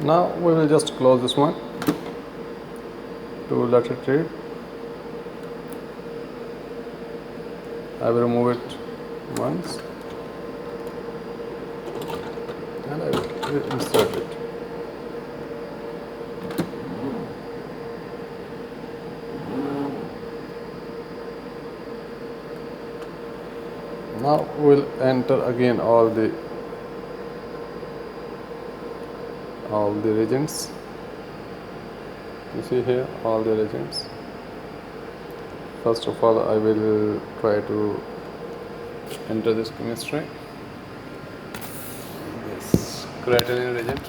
Now we will just close this one to let it read. I will remove it once and I will insert it. Now we'll enter again all the regions. You see here all the regions. First of all, I will try to enter this chemistry, this creatinine reagent.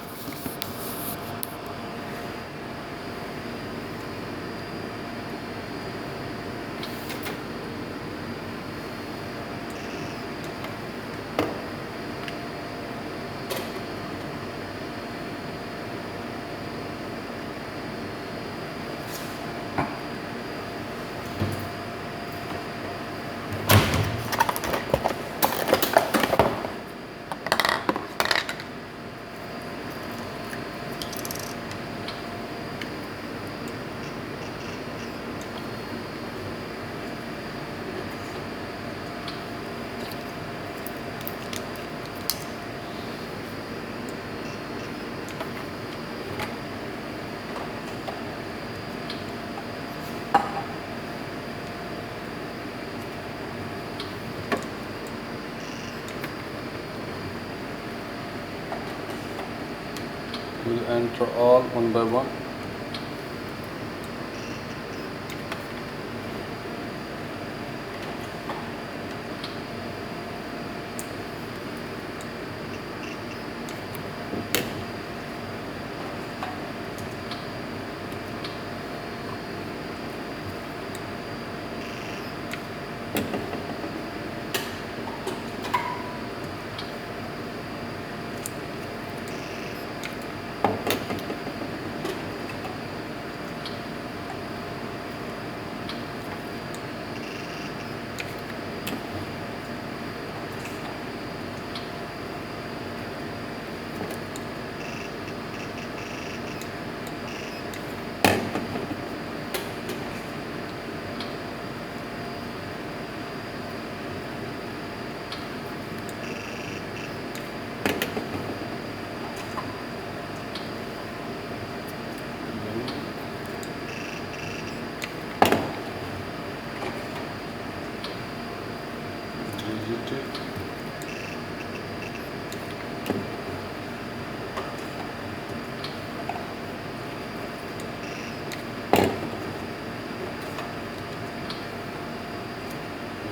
We'll enter all one by one.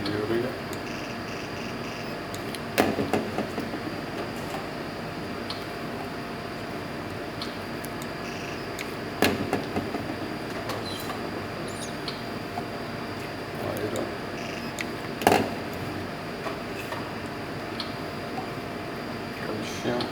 Urea. Iron. Calcium.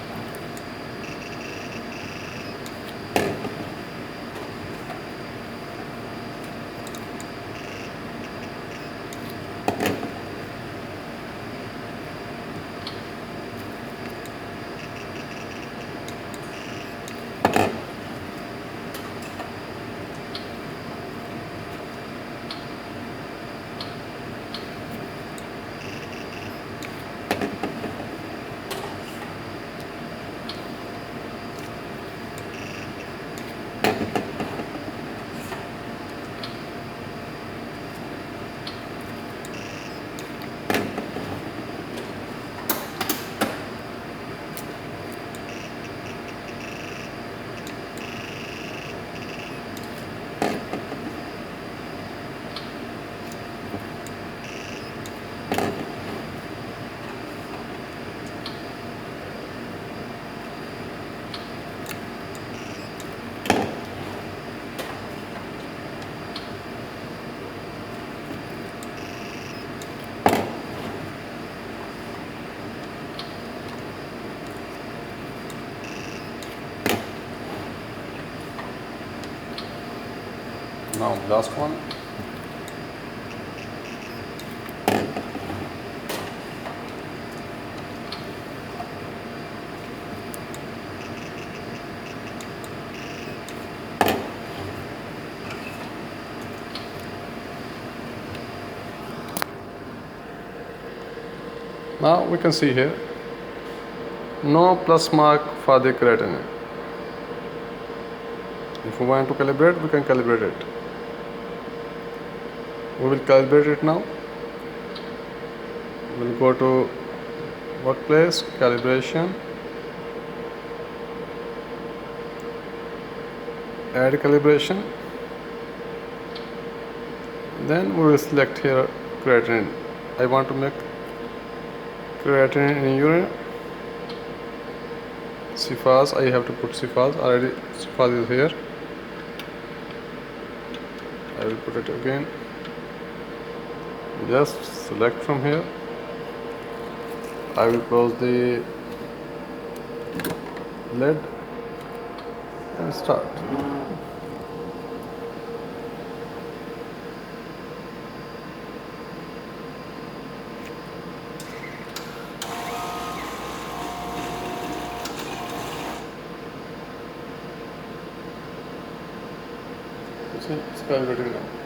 Now last one. Now we can see here no plus mark for the creatinine. If we want to calibrate, we can calibrate it. We will calibrate it now. We'll go to workplace, calibration, add calibration. Then we will select here creatinine. I want to make creatinine in urine. CFAS, I have to put CFAS. Already CFAS is here. I will put it again. Just select from here. I will close the lid and start. See, it's calibrating now.